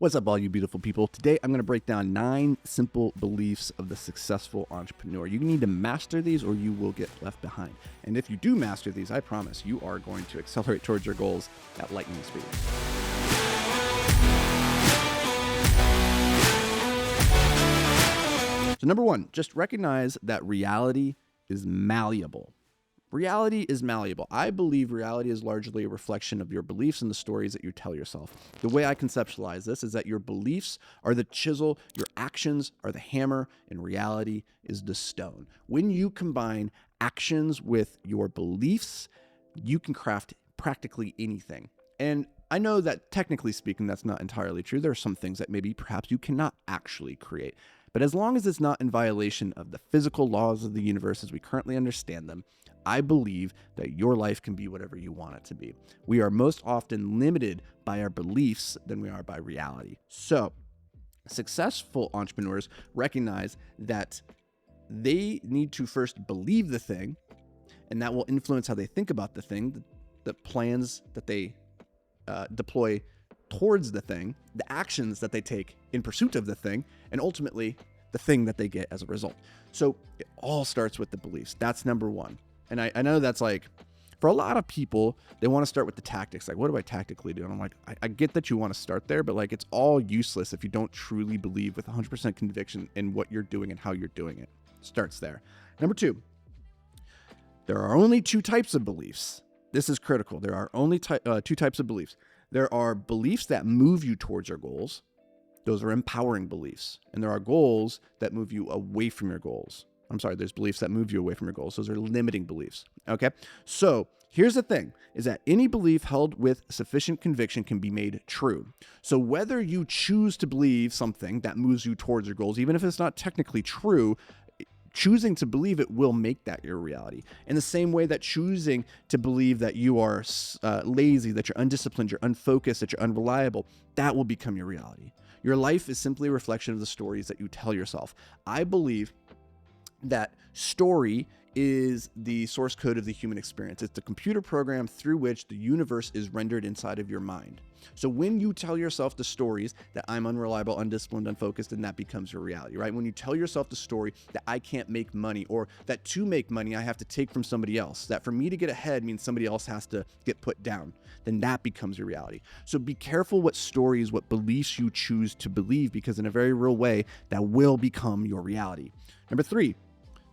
What's up, all you beautiful people? Today, I'm going to break down 9 simple beliefs of the successful entrepreneur. You need to master these or you will get left behind. And if you do master these, I promise you are going to accelerate towards your goals at lightning speed. So number 1, just recognize that reality is malleable. Reality is malleable. I believe reality is largely a reflection of your beliefs and the stories that you tell yourself. The way I conceptualize this is that your beliefs are the chisel, your actions are the hammer, and reality is the stone. When you combine actions with your beliefs, you can craft practically anything. And I know that technically speaking, that's not entirely true. There are some things that maybe perhaps you cannot actually create. But as long as it's not in violation of the physical laws of the universe as we currently understand them, I believe that your life can be whatever you want it to be. We are most often limited by our beliefs than we are by reality. So, successful entrepreneurs recognize that they need to first believe the thing, and that will influence how they think about the thing, the plans that they deploy towards the thing, the actions that they take in pursuit of the thing, and ultimately the thing that they get as a result. So it all starts with the beliefs. That's number 1. And I know that's like, for a lot of people, they want to start with the tactics. Like, what do I tactically do? And I'm like, I get that you want to start there, but like, it's all useless if you don't truly believe with 100% conviction in what you're doing and how you're doing it. Starts there. Number 2, there are only 2 types of beliefs. This is critical. There are only 2 types of beliefs. There are beliefs that move you towards your goals. Those are empowering beliefs. And there are goals that move you away from your goals. There's beliefs that move you away from your goals. Those are limiting beliefs. Okay. So here's the thing, is that any belief held with sufficient conviction can be made true. So whether you choose to believe something that moves you towards your goals, even if it's not technically true, choosing to believe it will make that your reality. In the same way that choosing to believe that you are lazy, that you're undisciplined, you're unfocused, that you're unreliable, that will become your reality. Your life is simply a reflection of the stories that you tell yourself. I believe that story is the source code of the human experience. It's the computer program through which the universe is rendered inside of your mind. So when you tell yourself the stories that I'm unreliable, undisciplined, unfocused, then that becomes your reality, right? When you tell yourself the story that I can't make money, or that to make money, I have to take from somebody else, that for me to get ahead means somebody else has to get put down, then that becomes your reality. So be careful what stories, what beliefs you choose to believe, because in a very real way, that will become your reality. Number 3,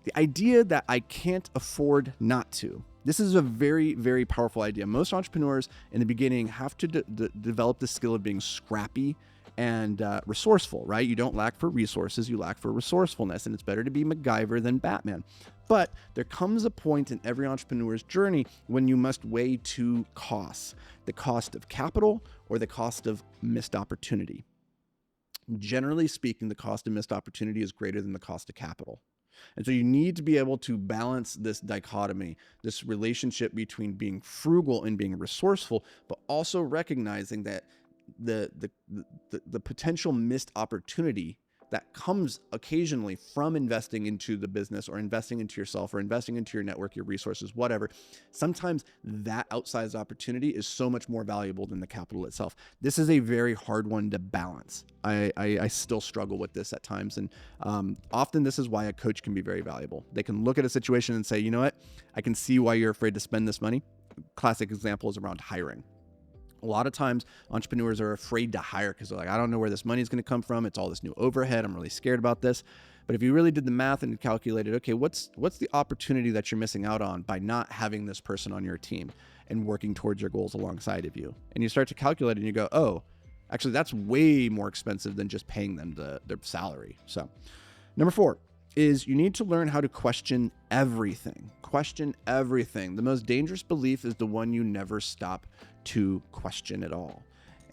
the idea that I can't afford not to. This is a very, very powerful idea. Most entrepreneurs in the beginning have to develop the skill of being scrappy and resourceful, right? You don't lack for resources, you lack for resourcefulness, and it's better to be MacGyver than Batman. But there comes a point in every entrepreneur's journey when you must weigh 2 costs, the cost of capital or the cost of missed opportunity. Generally speaking, the cost of missed opportunity is greater than the cost of capital. And so you need to be able to balance this dichotomy, this relationship between being frugal and being resourceful, but also recognizing that the potential missed opportunity that comes occasionally from investing into the business or investing into yourself or investing into your network, your resources, whatever. Sometimes that outsized opportunity is so much more valuable than the capital itself. This is a very hard one to balance. I still struggle with this at times. And often this is why a coach can be very valuable. They can look at a situation and say, you know what, I can see why you're afraid to spend this money. Classic example is around hiring. A lot of times entrepreneurs are afraid to hire because they're like, I don't know where this money is going to come from. It's all this new overhead. I'm really scared about this. But if you really did the math and calculated, okay, what's the opportunity that you're missing out on by not having this person on your team and working towards your goals alongside of you? And you start to calculate and you go, oh, actually, that's way more expensive than just paying them their salary. So number 4 is you need to learn how to question everything. Question everything. The most dangerous belief is the one you never stop to question at all.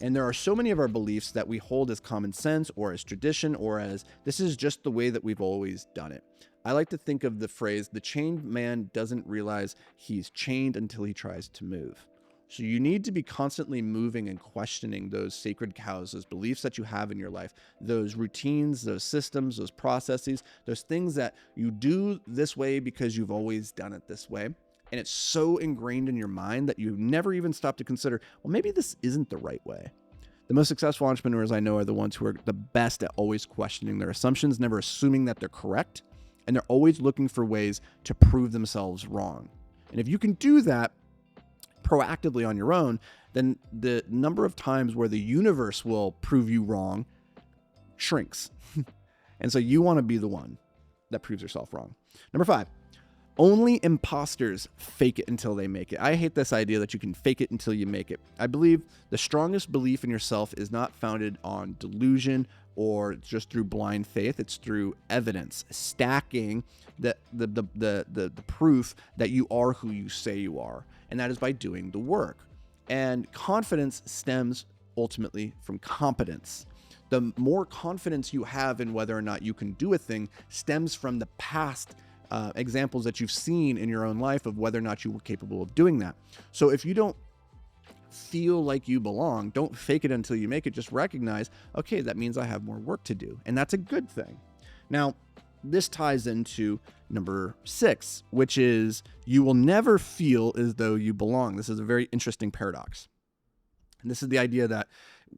And there are so many of our beliefs that we hold as common sense or as tradition or as this is just the way that we've always done it. I like to think of the phrase, the chained man doesn't realize he's chained until he tries to move. So you need to be constantly moving and questioning those sacred cows, those beliefs that you have in your life, those routines, those systems, those processes, those things that you do this way because you've always done it this way. And it's so ingrained in your mind that you never even stop to consider, well, maybe this isn't the right way. The most successful entrepreneurs I know are the ones who are the best at always questioning their assumptions, never assuming that they're correct, and they're always looking for ways to prove themselves wrong. And if you can do that proactively on your own, then the number of times where the universe will prove you wrong shrinks. And so you want to be the one that proves yourself wrong. Number 5, only imposters fake it until they make it. I hate this idea that you can fake it until you make it. I believe the strongest belief in yourself is not founded on delusion or just through blind faith. It's through evidence, stacking the proof that you are who you say you are. And that is by doing the work. And confidence stems ultimately from competence. The more confidence you have in whether or not you can do a thing stems from the past examples that you've seen in your own life of whether or not you were capable of doing that. So if you don't feel like you belong, don't fake it until you make it. Just recognize, okay, that means I have more work to do. And that's a good thing. Now, this ties into number 6, which is you will never feel as though you belong. This is a very interesting paradox. And this is the idea that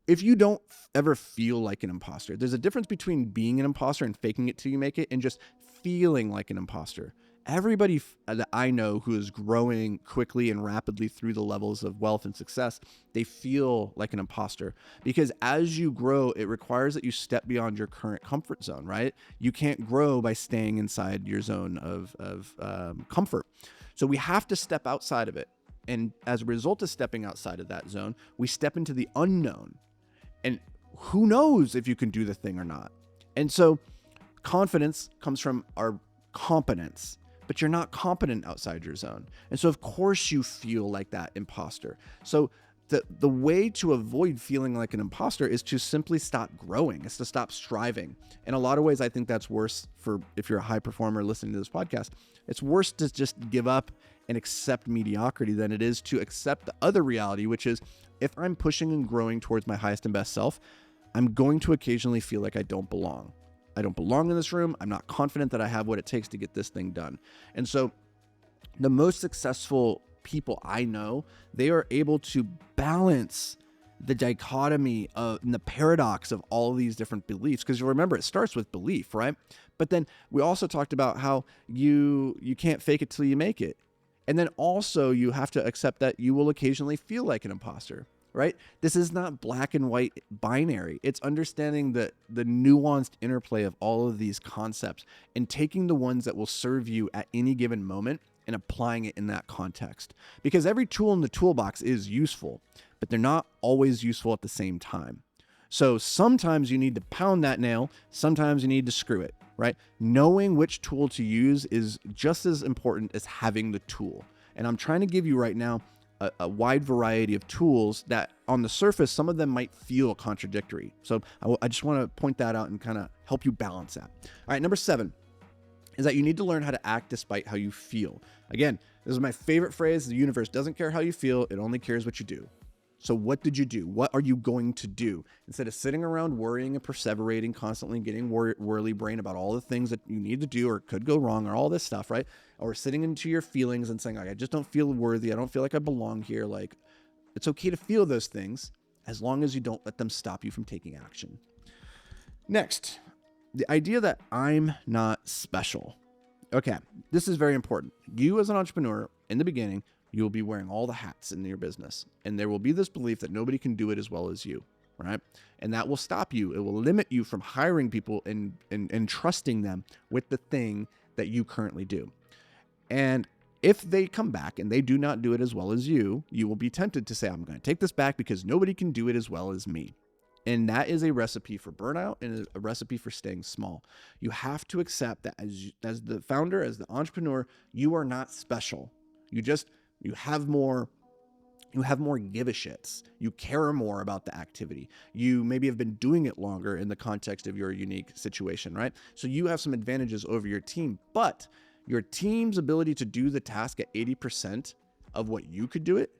if you don't ever feel like an imposter, there's a difference between being an imposter and faking it till you make it and just feeling like an imposter. Everybody that I know who is growing quickly and rapidly through the levels of wealth and success, they feel like an imposter because as you grow, it requires that you step beyond your current comfort zone, right? You can't grow by staying inside your zone of comfort. So we have to step outside of it. And as a result of stepping outside of that zone, we step into the unknown. And who knows if you can do the thing or not? And so confidence comes from our competence, but you're not competent outside your zone. And so of course you feel like that imposter. So the way to avoid feeling like an imposter is to simply stop growing. It's to stop striving. In a lot of ways, I think that's worse for if you're a high performer listening to this podcast. It's worse to just give up and accept mediocrity than it is to accept the other reality, which is if I'm pushing and growing towards my highest and best self, I'm going to occasionally feel like I don't belong. I don't belong in this room. I'm not confident that I have what it takes to get this thing done. And so the most successful people I know, they are able to balance the dichotomy of and the paradox of all of these different beliefs. Because you remember, it starts with belief, right? But then we also talked about how you can't fake it till you make it. And then also you have to accept that you will occasionally feel like an imposter, right? This is not black and white binary. It's understanding the nuanced interplay of all of these concepts and taking the ones that will serve you at any given moment and applying it in that context. Because every tool in the toolbox is useful, but they're not always useful at the same time. So sometimes you need to pound that nail, sometimes you need to screw it, right? Knowing which tool to use is just as important as having the tool. And I'm trying to give you right now a wide variety of tools that on the surface, some of them might feel contradictory. So I just want to point that out and kind of help you balance that. All right, number 7 is that you need to learn how to act despite how you feel. Again, this is my favorite phrase. The universe doesn't care how you feel. It only cares what you do. So what did you do? What are you going to do? Instead of sitting around worrying and perseverating, constantly getting whirly brain about all the things that you need to do or could go wrong or all this stuff, right? Or sitting into your feelings and saying, I just don't feel worthy. I don't feel like I belong here. Like, it's okay to feel those things as long as you don't let them stop you from taking action. Next, the idea that I'm not special. Okay, this is very important. You as an entrepreneur in the beginning, you will be wearing all the hats in your business. And there will be this belief that nobody can do it as well as you, right? And that will stop you. It will limit you from hiring people and trusting them with the thing that you currently do. And if they come back and they do not do it as well as you, you will be tempted to say, I'm going to take this back because nobody can do it as well as me. And that is a recipe for burnout and a recipe for staying small. You have to accept that as the founder, as the entrepreneur, you are not special. You have more give a shits. You care more about the activity. You maybe have been doing it longer in the context of your unique situation, right? So you have some advantages over your team, but your team's ability to do the task at 80% of what you could do it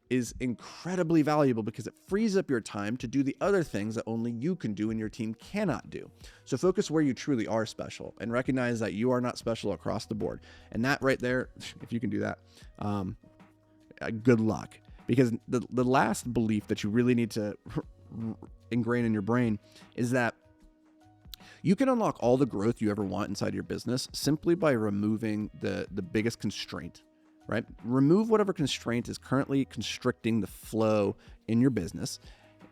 is incredibly valuable because it frees up your time to do the other things that only you can do and your team cannot do. So focus where you truly are special and recognize that you are not special across the board. And that right there, if you can do that, good luck. Because the last belief that you really need to ingrained in your brain is that you can unlock all the growth you ever want inside your business simply by removing the biggest constraint, right? Remove whatever constraint is currently constricting the flow in your business,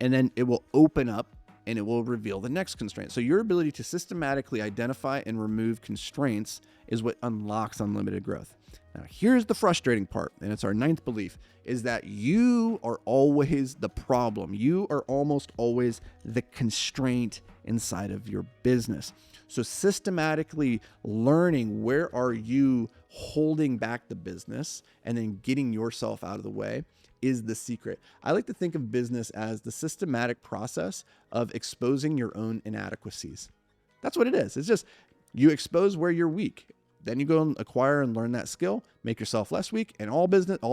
and then it will open up and it will reveal the next constraint. So your ability to systematically identify and remove constraints is what unlocks unlimited growth. Now, here's the frustrating part, and it's our 9th belief, is that you are always the problem. You are almost always the constraint inside of your business. So systematically learning where are you holding back the business and then getting yourself out of the way is the secret. I like to think of business as the systematic process of exposing your own inadequacies. That's what it is. It's just you expose where you're weak. Then you go and acquire and learn that skill, make yourself less weak, and all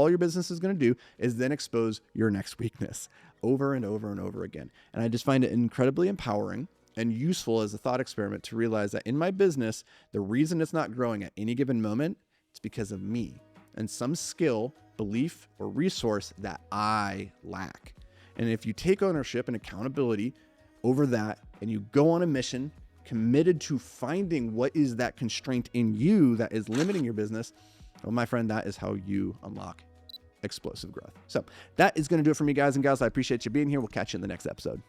your business is going to do is then expose your next weakness over and over and over again. And I just find it incredibly empowering and useful as a thought experiment to realize that in my business, the reason it's not growing at any given moment, it's because of me and some skill, belief, or resource that I lack. And if you take ownership and accountability over that and you go on a mission committed to finding what is that constraint in you that is limiting your business, well, my friend, that is how you unlock explosive growth. So that is going to do it for me, guys and gals. I appreciate you being here. We'll catch you in the next episode.